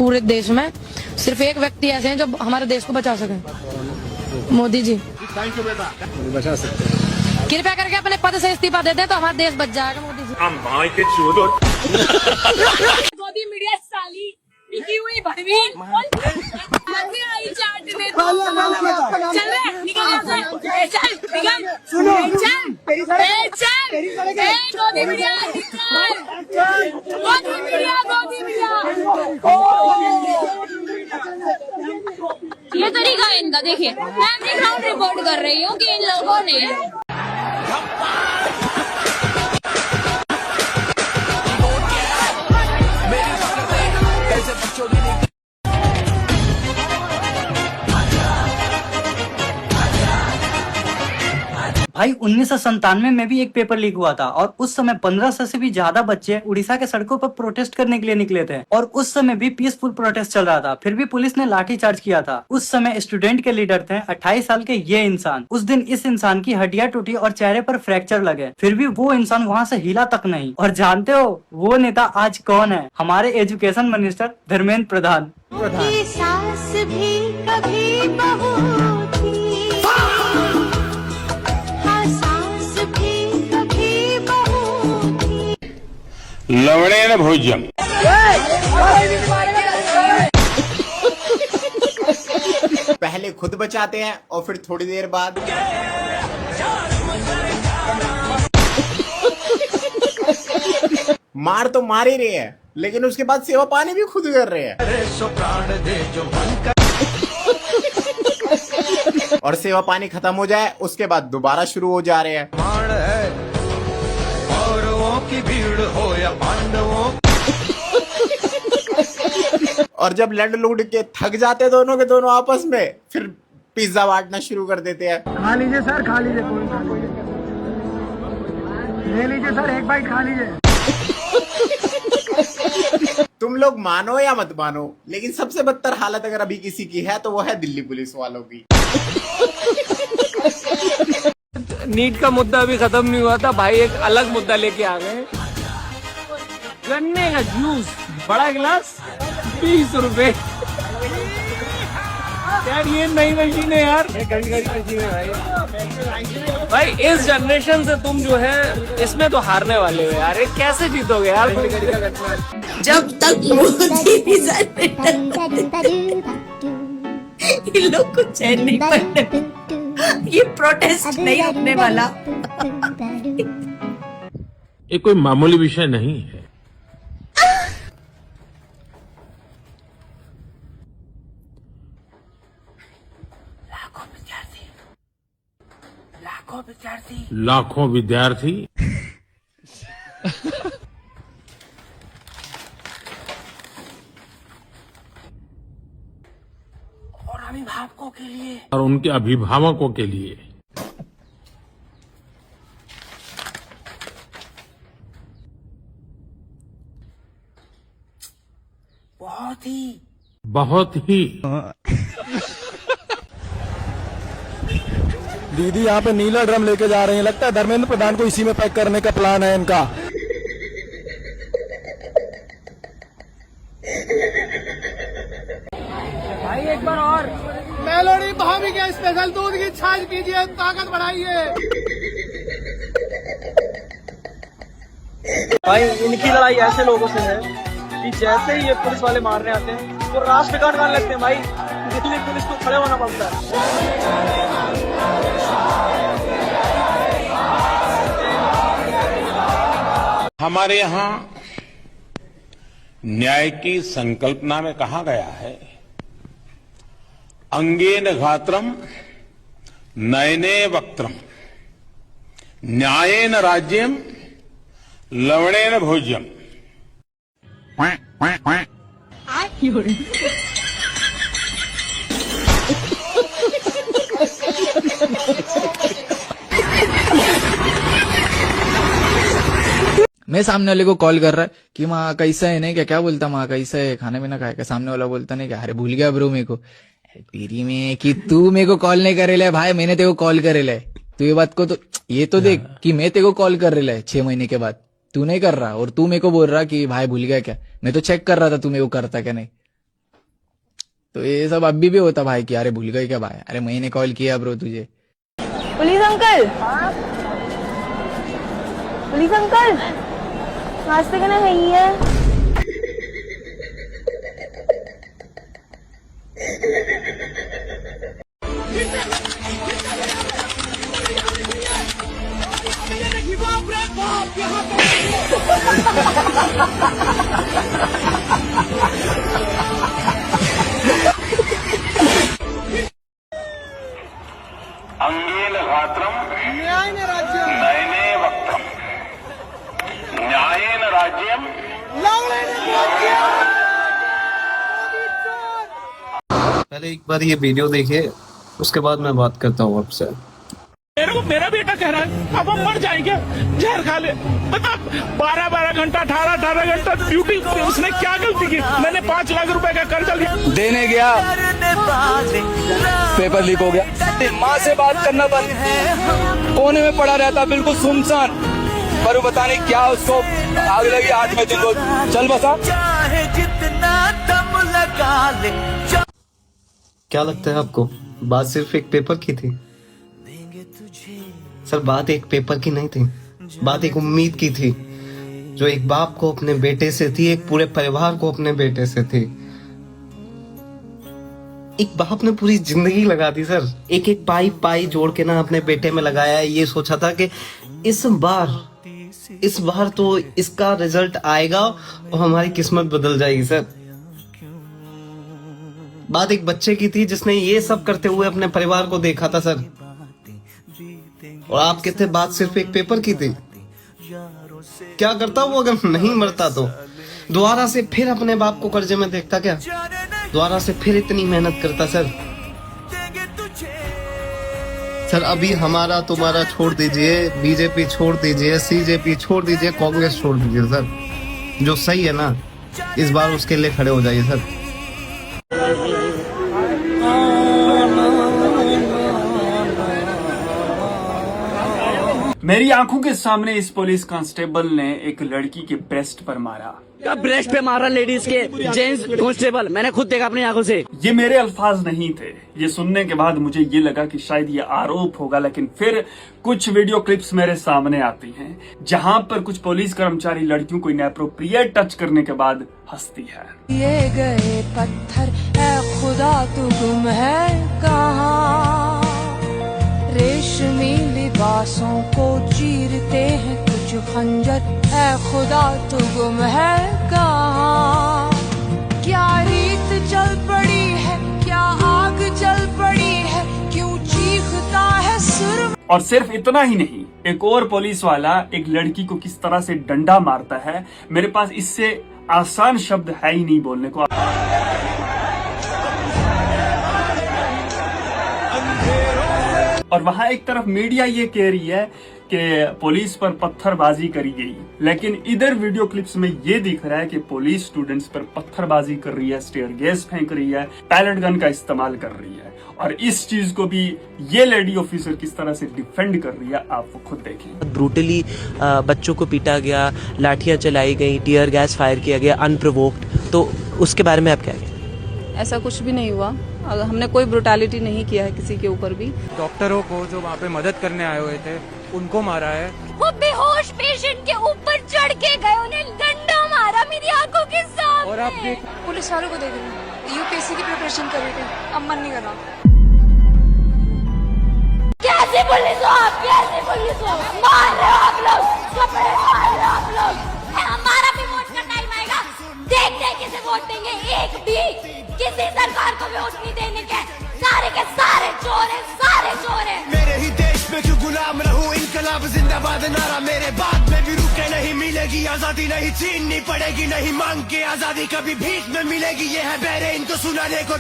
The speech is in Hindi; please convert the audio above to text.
पूरे देश में सिर्फ एक व्यक्ति ऐसे हैं जो हमारे देश को बचा सके, मोदी जी। बचा सकते हैं। कृपया करके अपने पद से इस्तीफा दे दें तो हमारा देश बच जाएगा, मोदी जी। मोदी मीडिया साली लिखी हुई भरवी आई चाटने तो चल रे निकल यहाँ से, चल निकल, सुनो चल मोदी मीडिया मोदी मीडिया ये तरीका है इनका। देखिए मैं अपनी ग्राउंड रिपोर्ट कर रही हूँ कि इन लोगों ने भाई 1997 में भी एक पेपर लीक हुआ था और उस समय 1500 से भी ज्यादा बच्चे उड़ीसा के सड़कों पर प्रोटेस्ट करने के लिए निकले थे और उस समय भी पीसफुल प्रोटेस्ट चल रहा था, फिर भी पुलिस ने लाठीचार्ज किया था। उस समय स्टूडेंट के लीडर थे 28 साल के ये इंसान। उस दिन इस इंसान की हड्डियां टूटी और चेहरे पर फ्रैक्चर लगे, फिर भी वो इंसान वहाँ से हिला तक नहीं। और जानते हो वो नेता आज कौन है? हमारे एजुकेशन मिनिस्टर धर्मेंद्र प्रधान। सास भी कभी बहू थी, हाँ सास भी कभी बहू थी। लवणेन भोज्यम। पहले खुद बचाते हैं और फिर थोड़ी देर बाद मार तो मार ही रहे हैं, लेकिन उसके बाद सेवा पानी भी खुद कर रहे हैं। और सेवा पानी खत्म हो जाए उसके बाद दोबारा शुरू हो जा रहे हैं। की भीड़ हो या पांडवों। और जब लड़ लुड़ के थक जाते दोनों के दोनों आपस में, फिर पिज्जा बांटना शुरू कर देते हैं। खा लीजिए सर, खा लीजिए, कोई खा लीजिए, ले लीजिए सर, एक बाइट खा लीजिए। तुम लोग मानो या मत मानो, लेकिन सबसे बदतर हालत अगर अभी किसी की है तो वो है दिल्ली पुलिस वालों की। नीट का मुद्दा अभी खत्म नहीं हुआ था भाई, एक अलग मुद्दा लेके आ गए। गन्ने का जूस बड़ा गिलास 20 रुपए। यार ये नई मशीन है यार, मशीन है भाई। इस जनरेशन से तुम जो है इसमें तो हारने वाले हो यार। ये कैसे जीतोगे यार? जब तक मोदी इन लोग को चैन नहीं पड़ने, ये प्रोटेस्ट नहीं रुकने वाला। ये कोई मामूली विषय नहीं है। लाखों विद्यार्थी और अभिभावकों के लिए और उनके अभिभावकों के लिए बहुत ही दीदी यहाँ पे नीला ड्रम लेके जा रही हैं, लगता है धर्मेंद्र प्रधान को इसी में पैक करने का प्लान है इनका। भाई एक बार और मेलोडी भाभी के स्पेशल दूध की छाछ कीजिए, ताकत बढ़ाइए। भाई इनकी लड़ाई ऐसे लोगों से है कि जैसे ही ये पुलिस वाले मारने आते हैं तो राष्ट्रगान गाने लगते हैं भाई, इसलिए पुलिस को खड़े होना पड़ता है। हमारे यहाँ न्याय की संकल्पना में कहा गया है, अंगेन घात्रम नयने वक्त्रम न्यायेन राज्यम लवणेन भोज्यम। मैं सामने वाले को कॉल कर रहा है कि माँ कैसा है, नहीं क्या बोलता, माँ कैसा है, खाना पीना खाएगा। सामने वाला बोलता नहीं क्या, अरे भूल गया ब्रो मेरे को। तेरी में कि तू मेरे को कॉल नहीं करे ले भाई, मैंने तेरे को कॉल करे ले। तू ये बात को तो ये तो देख कि मैं तेरे को कॉल कर रहा है 6 महीने के बाद, तू नहीं कर रहा और तू मेरे को बोल रहा कि भाई भूल गया क्या। मैं तो चेक कर रहा था तू मेरे को करता क्या नहीं। तो ये सब अभी भी होता भाई कि अरे भूल गए क्या भाई, अरे मैंने कॉल किया ब्रो तुझे। पुलिस अंकल, पुलिस अंकल, नाश्ते करना है ही है। अंगेन घात्रम नयने वक्त्रम न्यायेन राज्यम। पहले एक बार ये वीडियो देखिए, उसके बाद मैं बात करता हूँ आपसे। मेरे को मेरा बेटा कह रहा है अब हम मर जाएंगे, जहर खा ले। बता 12-12 घंटा 18-18 घंटा ड्यूटी, उसने क्या गलती की? मैंने 5 लाख रुपए का कर्जा लिया, देने गया पेपर लीक हो गया। माँ से बात करना बंद, कोने में पड़ा रहता बिल्कुल सुनसान, पर वो बताने क्या उसको आग लगी 8वें दिन को चल बसा। क्या लगता है आपको, बात सिर्फ एक पेपर की थी? सर बात एक पेपर की नहीं थी, बात एक उम्मीद की थी, जो एक बाप को अपने बेटे से थी, एक पूरे परिवार को अपने बेटे से थी। एक बाप ने पूरी जिंदगी लगा दी सर, एक एक पाई जोड़ के ना अपने बेटे में लगाया। ये सोचा था कि इस बार तो इसका रिजल्ट आएगा और हमारी किस्मत बदल जाएगी सर। बात एक बच्चे की थी जिसने ये सब करते हुए अपने परिवार को देखा था सर, और आप कहते बात सिर्फ एक पेपर की थी। क्या करता वो अगर नहीं मरता तो? दोबारा से फिर अपने बाप को कर्जे में देखता क्या? दोबारा से फिर इतनी मेहनत करता सर? सर अभी हमारा तुम्हारा छोड़ दीजिए, बीजेपी छोड़ दीजिए, सीजेपी छोड़ दीजिए, कांग्रेस छोड़ दीजिए सर, जो सही है ना इस बार उसके लिए खड़े हो जाइए सर। मेरी आंखों के सामने इस पुलिस कांस्टेबल ने एक लड़की के ब्रेस्ट पर मारा। ब्रेस्ट पे मारा लेडीज के, जेंट्स कांस्टेबल, मैंने खुद देखा अपनी आंखों से। ये मेरे अल्फाज नहीं थे। ये सुनने के बाद मुझे ये लगा कि शायद ये आरोप होगा, लेकिन फिर कुछ वीडियो क्लिप्स मेरे सामने आती हैं जहां पर कुछ पुलिस कर्मचारी लड़कियों को इनएप्रोप्रिएट टच करने के बाद हंसती है। ये गए पत्थर है खुदा तू गुम है कहाँ, रेशमी लिबासों को चीरते हैं कुछ खंजर है खुदा तू गुम है कहाँ। क्या रीत चल पड़ी है, क्या आग जल पड़ी है, क्यों चीखता है सुर। और सिर्फ इतना ही नहीं, एक और पुलिस वाला एक लड़की को किस तरह से डंडा मारता है, मेरे पास इससे आसान शब्द है ही नहीं बोलने को। और वहां एक तरफ मीडिया ये कह रही है कि पुलिस पर पत्थरबाजी करी गई, लेकिन इधर वीडियो क्लिप्स में ये दिख रहा है कि पुलिस स्टूडेंट्स पर पत्थरबाजी कर रही है, स्टेयर गैस फेंक रही है, पैलेट गन का इस्तेमाल कर रही है। और इस चीज को भी ये लेडी ऑफिसर किस तरह से डिफेंड कर रही है आप वो खुद देखें। ब्रूटली बच्चों को पीटा गया, लाठियां चलाई गई, टीयर गैस फायर किया गया अनप्रोवोक्ड, तो उसके बारे में आप क्या कहें? ऐसा कुछ भी नहीं हुआ, हमने कोई ब्रुटैलिटी नहीं किया है किसी के ऊपर भी। डॉक्टरों को जो वहाँ पे मदद करने आए हुए थे उनको मारा है। वो बेहोश पेशेंट के ऊपर चढ़ के गए, उन्हें डंडा मारा मेरी आंखों के सामने। और आप पुलिस वालों को देख रहे, यूपीएससी की प्रिपरेशन कर रहे थे, अब मन नहीं कर रहा। कैसे पुलिस हो आप, कैसे पुलिस हो, मार रहे हो आप लोग, कपड़े मार रहे हो आप लोग। हमारा भी वोट का टाइम आएगा, देखते हैं किसे वोट देंगे। एक भी किसी सरकार को भी वोट नहीं देने के, सारे के सारे चोर हैं, सारे चोर हैं। मेरे ही देश में क्यों गुलाम रहूं, इनकलाब जिंदाबाद नारा मेरे बाद में भी रुके नहीं, मिलेगी आजादी नहीं छीननी पड़ेगी, नहीं मांग के आजादी कभी भीख में मिलेगी, ये है बहरे इनको सुनाने को।